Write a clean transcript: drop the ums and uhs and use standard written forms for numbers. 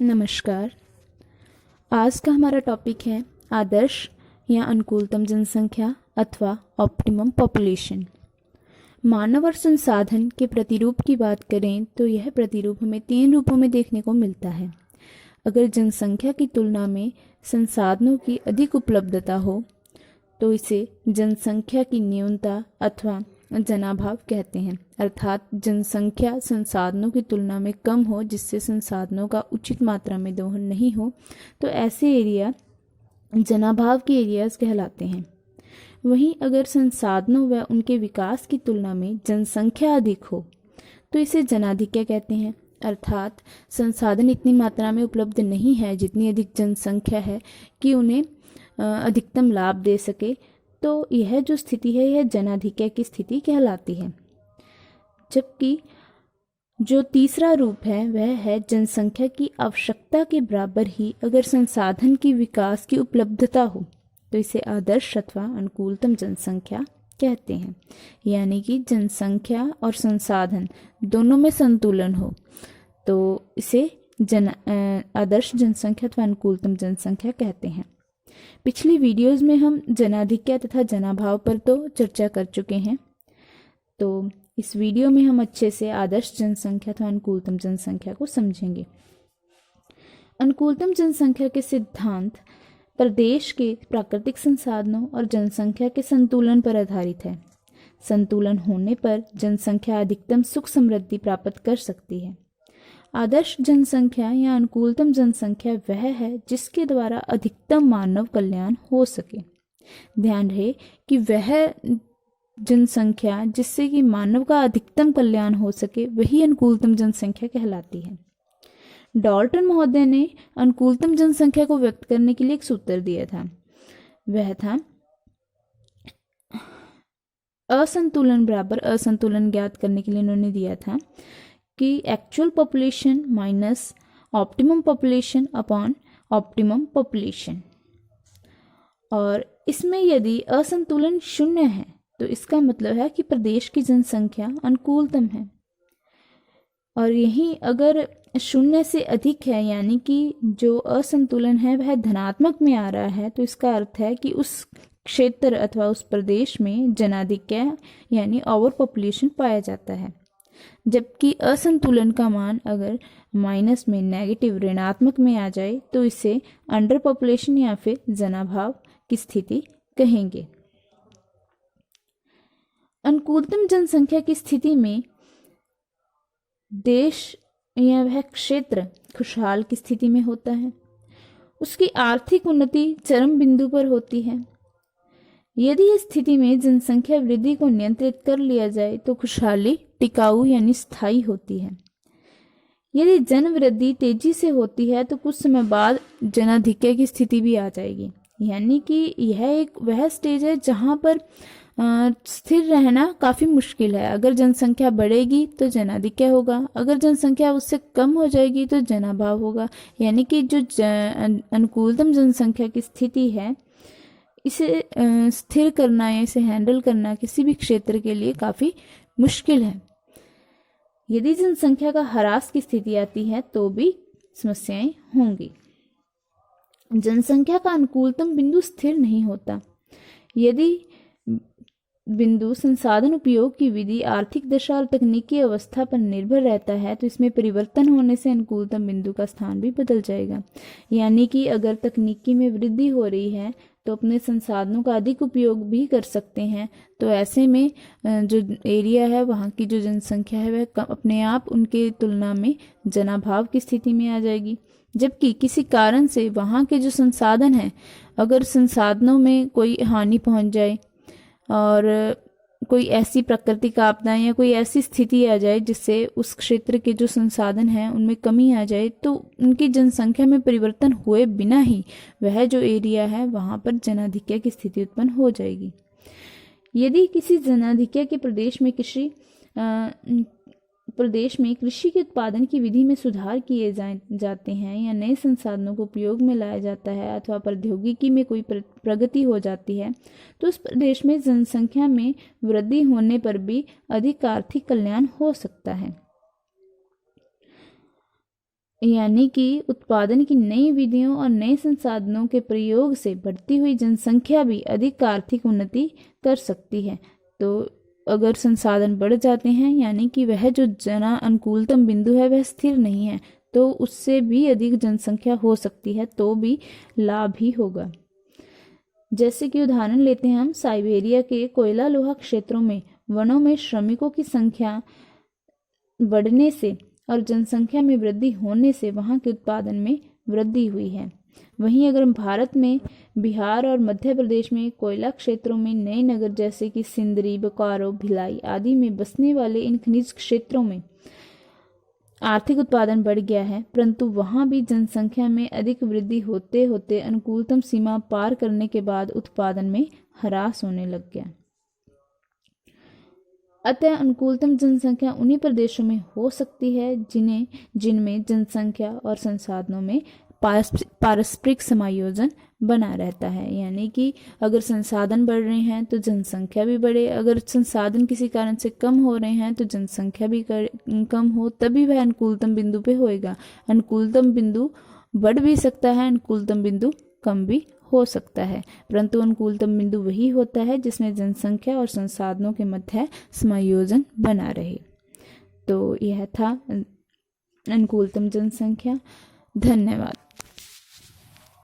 नमस्कार। आज का हमारा टॉपिक है आदर्श या अनुकूलतम जनसंख्या अथवा ऑप्टिमम पॉपुलेशन। मानव और संसाधन के प्रतिरूप की बात करें तो यह प्रतिरूप हमें 3 रूपों में देखने को मिलता है। अगर जनसंख्या की तुलना में संसाधनों की अधिक उपलब्धता हो तो इसे जनसंख्या की न्यूनता अथवा जनाभाव कहते हैं, अर्थात जनसंख्या संसाधनों की तुलना में कम हो जिससे संसाधनों का उचित मात्रा में दोहन नहीं हो, तो ऐसे एरिया जनाभाव के एरियाज कहलाते हैं। वहीं अगर संसाधनों व उनके विकास की तुलना में जनसंख्या अधिक हो तो इसे जनाधिक्य कहते हैं, अर्थात संसाधन इतनी मात्रा में उपलब्ध नहीं है जितनी अधिक जनसंख्या है कि उन्हें अधिकतम लाभ दे सके, तो यह जो स्थिति है यह जनाधिक्य की स्थिति कहलाती है। जबकि जो तीसरा रूप है वह है जनसंख्या की आवश्यकता के बराबर ही अगर संसाधन की विकास की उपलब्धता हो तो इसे आदर्श अथवा अनुकूलतम जनसंख्या कहते हैं। यानी कि जनसंख्या और संसाधन दोनों में संतुलन हो तो इसे आदर्श जनसंख्या अथवा अनुकूलतम जनसंख्या कहते हैं। पिछली वीडियोस में हम जनाधिक्य तथा जनाभाव पर तो चर्चा कर चुके हैं, तो इस वीडियो में हम अच्छे से आदर्श जनसंख्या अथवा अनुकूलतम जनसंख्या को समझेंगे। अनुकूलतम जनसंख्या के सिद्धांत प्रदेश के प्राकृतिक संसाधनों और जनसंख्या के संतुलन पर आधारित है। संतुलन होने पर जनसंख्या अधिकतम सुख समृद्धि प्राप्त कर सकती है। आदर्श जनसंख्या या अनुकूलतम जनसंख्या वह है जिसके द्वारा अधिकतम मानव कल्याण हो सके। ध्यान रहे कि वह जनसंख्या जिससे कि मानव का अधिकतम कल्याण हो सके वही अनुकूलतम जनसंख्या कहलाती है। डॉल्टन महोदय ने अनुकूलतम जनसंख्या को व्यक्त करने के लिए एक सूत्र दिया था। वह था असंतुलन बराबर असंतुलन ज्ञात करने के लिए उन्होंने दिया था कि actual population minus optimum population upon optimum population. और इसमें यदि असंतुलन 0 है तो इसका मतलब है कि प्रदेश की जनसंख्या अनुकूलतम है, और यहीं अगर 0 से अधिक है यानी कि जो असंतुलन है वह धनात्मक में आ रहा है तो इसका अर्थ है कि उस क्षेत्र अथवा उस प्रदेश में जनाधिक्य यानी ओवर पॉपुलेशन पाया जाता है। जबकि असंतुलन का मान अगर माइनस में नेगेटिव ऋणात्मक में आ जाए तो इसे अंडर पॉपुलेशन या फिर जनाभाव की स्थिति कहेंगे। अनुकूलतम जनसंख्या की स्थिति में देश या वह क्षेत्र खुशहाल की स्थिति में होता है। उसकी आर्थिक उन्नति चरम बिंदु पर होती है। यदि इस स्थिति में जनसंख्या वृद्धि को नियंत्रित कर लिया जाए तो खुशहाली टिकाऊ यानी स्थायी होती है। यदि जन वृद्धि तेजी से होती है तो कुछ समय बाद जनाधिक्य की स्थिति भी आ जाएगी। यानी कि यह एक वह स्टेज है जहां पर स्थिर रहना काफ़ी मुश्किल है। अगर जनसंख्या बढ़ेगी तो जनाधिक्य होगा, अगर जनसंख्या उससे कम हो जाएगी तो जनाभाव होगा। यानी कि जो अनुकूलतम जनसंख्या की स्थिति है इसे स्थिर करना या इसे हैंडल करना किसी भी क्षेत्र के लिए काफ़ी मुश्किल है। यदि जनसंख्या का ह्रास की स्थिति आती है तो भी समस्याएं होंगी। जनसंख्या का अनुकूलतम बिंदु स्थिर नहीं होता। यदि बिंदु संसाधन उपयोग की विधि, आर्थिक दशा और तकनीकी अवस्था पर निर्भर रहता है तो इसमें परिवर्तन होने से अनुकूलतम बिंदु का स्थान भी बदल जाएगा। यानी कि अगर तकनीकी में वृद्धि हो रही है तो अपने संसाधनों का अधिक उपयोग भी कर सकते हैं, तो ऐसे में जो एरिया है वहाँ की जो जनसंख्या है वह अपने आप उनके तुलना में जनाभाव की स्थिति में आ जाएगी। जबकि किसी कारण से वहाँ के जो संसाधन हैं, अगर संसाधनों में कोई हानि पहुँच जाए और कोई ऐसी प्राकृतिक आपदा या कोई ऐसी स्थिति आ जाए जिससे उस क्षेत्र के जो संसाधन हैं उनमें कमी आ जाए तो उनकी जनसंख्या में परिवर्तन हुए बिना ही वह जो एरिया है वहाँ पर जनाधिक्य की स्थिति उत्पन्न हो जाएगी। यदि किसी जनाधिक्य के प्रदेश में कृषि के उत्पादन की विधि में सुधार किए जाते हैं या नए संसाधनों को उपयोग में लाया जाता है अथवा प्रौद्योगिकी में कोई प्रगति हो जाती है तो उस प्रदेश में जनसंख्या में वृद्धि होने पर भी अधिक आर्थिक कल्याण हो सकता है। यानी कि उत्पादन की नई विधियों और नए संसाधनों के प्रयोग से बढ़ती हुई जनसंख्या भी अधिक आर्थिक उन्नति कर सकती है। तो अगर संसाधन बढ़ जाते हैं यानी कि वह जो जना अनुकूलतम बिंदु है वह स्थिर नहीं है, तो उससे भी अधिक जनसंख्या हो सकती है, तो भी लाभ ही होगा। जैसे कि उदाहरण लेते हैं हम साइबेरिया के कोयला लोहा क्षेत्रों में वनों में श्रमिकों की संख्या बढ़ने से और जनसंख्या में वृद्धि होने से वहाँ के उत्पादन में वृद्धि हुई है। वहीं अगर भारत में बिहार और मध्य प्रदेश में कोयला क्षेत्रों में नए नगर जैसे कि सिंदरी, बोकारो, भिलाई आदि में बसने वाले इन खनिज क्षेत्रों में आर्थिक उत्पादन बढ़ गया है, परंतु वहां भी जनसंख्या में अधिक वृद्धि होते होते अनुकूलतम सीमा पार करने के बाद उत्पादन में ह्रास होने लग गया। अतः अनुकूलतम जनसंख्या उन्हीं प्रदेशों में हो सकती है जिनमें जनसंख्या और संसाधनों में पारस्परिक समायोजन बना रहता है। यानी कि अगर संसाधन बढ़ रहे हैं तो जनसंख्या भी बढ़े, अगर संसाधन किसी कारण से कम हो रहे हैं तो जनसंख्या भी कम हो, तभी वह अनुकूलतम बिंदु पे होएगा। अनुकूलतम बिंदु बढ़ भी सकता है, अनुकूलतम बिंदु कम भी हो सकता है, परंतु अनुकूलतम बिंदु वही होता है जिसमें जनसंख्या और संसाधनों के मध्य समायोजन बना रहे। तो यह था अनुकूलतम जनसंख्या। धन्यवाद।